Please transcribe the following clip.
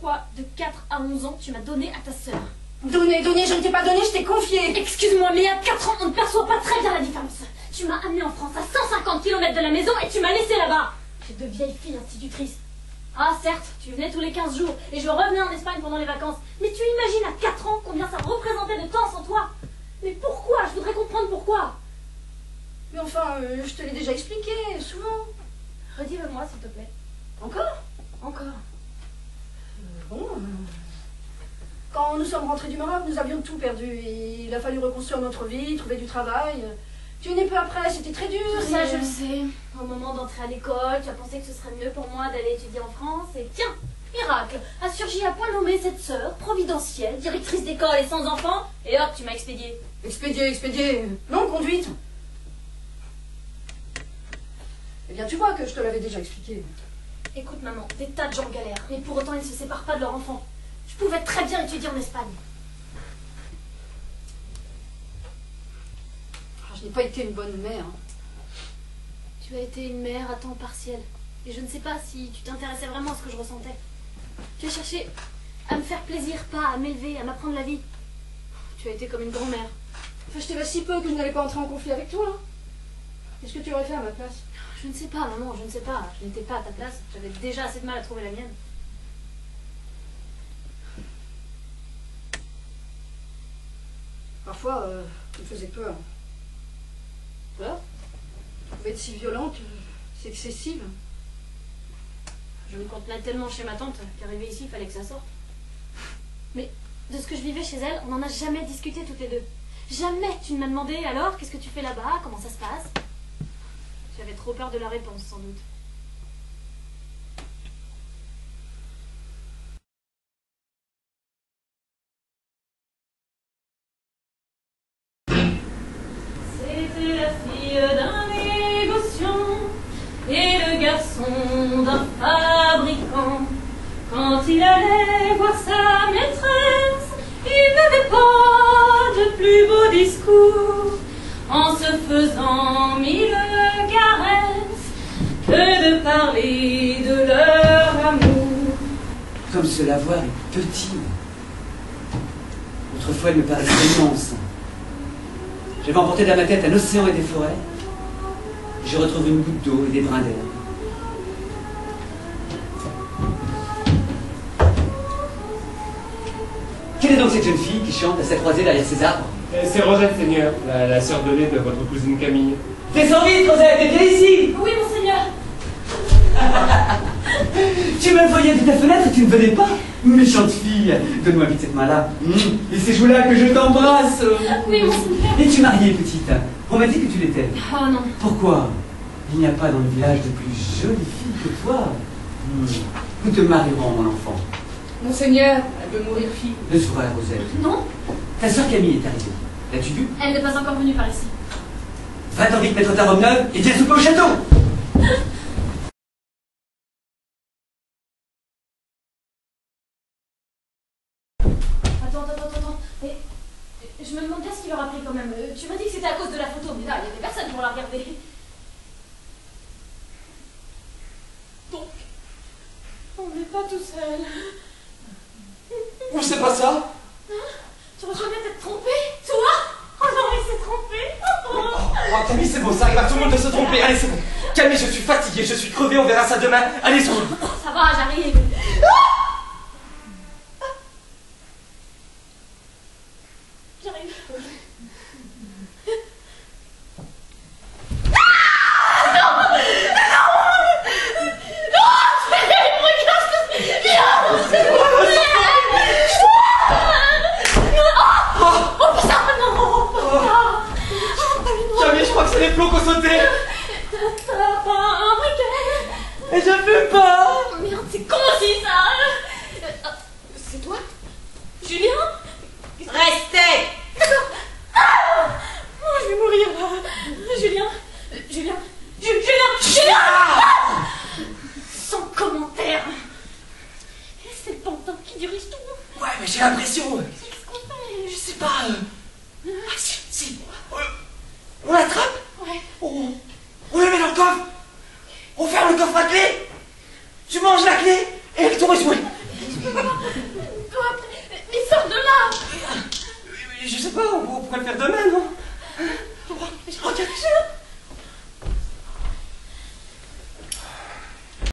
fois de 4 à 11 ans tu m'as donné à ta sœur? Donné, je ne t'ai pas donné, je t'ai confié. Excuse-moi, mais à 4 ans, on ne perçoit pas très bien la différence. Tu m'as amené en France à 150 km de la maison et tu m'as laissé là-bas. J'ai de vieilles filles institutrices. Ah certes, tu venais tous les 15 jours et je revenais en Espagne pendant les vacances. Mais tu imagines à 4 ans combien ça représentait de temps sans toi? Mais pourquoi? Je voudrais comprendre pourquoi. Mais enfin, je te l'ai déjà expliqué, souvent. Redis-le-moi, s'il te plaît. Encore? Encore. Bon... Quand nous sommes rentrés du Maroc, nous avions tout perdu. Et il a fallu reconstruire notre vie, trouver du travail. Tu es né peu après, c'était très dur. Ça, je le sais. Au moment d'entrer à l'école, tu as pensé que ce serait mieux pour moi d'aller étudier en France. Et tiens, miracle, a surgi à point nommé cette sœur, providentielle, directrice d'école et sans enfants. Et hop, tu m'as expédié. Expédié. Non, conduite. Eh bien, tu vois que je te l'avais déjà expliqué. Écoute, maman, des tas de gens galèrent. Mais pour autant, ils ne se séparent pas de leur enfant. Je pouvais très bien étudier en Espagne. Je n'ai pas été une bonne mère. Tu as été une mère à temps partiel. Et je ne sais pas si tu t'intéressais vraiment à ce que je ressentais. Tu as cherché à me faire plaisir, pas à m'élever, à m'apprendre la vie. Tu as été comme une grand-mère. Enfin, je t'aimais si peu que je n'allais pas entrer en conflit avec toi. Qu'est-ce que tu aurais fait à ma place? Je ne sais pas, maman, je ne sais pas. Je n'étais pas à ta place. J'avais déjà assez de mal à trouver la mienne. Parfois, tu me faisais peur. Peur? Tu pouvais être si violente, c'est excessif. Je me contenais tellement chez ma tante qu'arrivé ici, il fallait que ça sorte. Mais de ce que je vivais chez elle, on n'en a jamais discuté toutes les deux. Jamais tu ne m'as demandé alors, qu'est-ce que tu fais là-bas, comment ça se passe? J'avais trop peur de la réponse, sans doute. C'était la fille d'un négociant et le garçon d'un fabricant. Quand il allait voir sa maîtresse, il n'avait pas de plus beau discours en se faisant mille caresses que de parler de leur amour. Comme ce lavoir est petit. Autrefois, il me paraissait immense. J'avais emporté dans ma tête un océan et des forêts. Je retrouve une goutte d'eau et des brins d'herbe. Quelle est donc cette jeune fille qui chante à sa croisée derrière ces arbres? C'est Rosette, Seigneur, la sœur de lait de votre cousine Camille. Descends vite, Rosette, et viens ici! Oui, monseigneur. Tu me voyais de ta fenêtre et tu ne venais pas? Méchante fille, donne-moi vite cette main-là. Et c'est joues-là que je t'embrasse. Oui, monseigneur. Es-tu mariée, petite? On m'a dit que tu l'étais. Oh non. Pourquoi? Il n'y a pas dans le village de plus jolie fille que toi. Nous te marierons, mon enfant. Monseigneur, elle veut mourir fille. Le soir, Rosette. Non, Ta sœur Camille est arrivée. L'as-tu vue? elle n'est pas encore venue par ici. Va-t'en vite mettre ta robe neuve et viens souper au château. Attends. Mais, je me demande bien ce qu'il leur a pris quand même. Tu m'as dit que c'était à cause de la photo, mais là, il n'y avait personne pour la regarder. Donc, on n'est pas tout seul. Où c'est pas ça? Hein? Tu reçois bien d'être trompé? Toi? Oh non, il s'est trompé. Oh, Camille, c'est bon, ça arrive à tout le monde de se tromper. Allez, c'est bon. Camille, je suis fatigué, je suis crevé, on verra ça demain. Allez, sur. Ça va, j'arrive. J'arrive. Camille, je crois que c'est les plombs qu'on sautait. T'as pas un briquet? Et je fume pas. Oh merde, c'est con aussi ça. C'est toi? Julien? Restez! Oh, je vais mourir là. Julien! Sans commentaire. C'est le pantin qui dirige tout. Ouais, mais j'ai l'impression. Qu'est-ce qu'on fait? Je sais pas. Ah, si. On l'attrape. Ouais. On le met dans le coffre. On ferme le coffre à clé. Tu manges la clé et le tour est joué. Toi, mais sors de là! Je sais pas, on pourrait le faire demain, non? Regarde,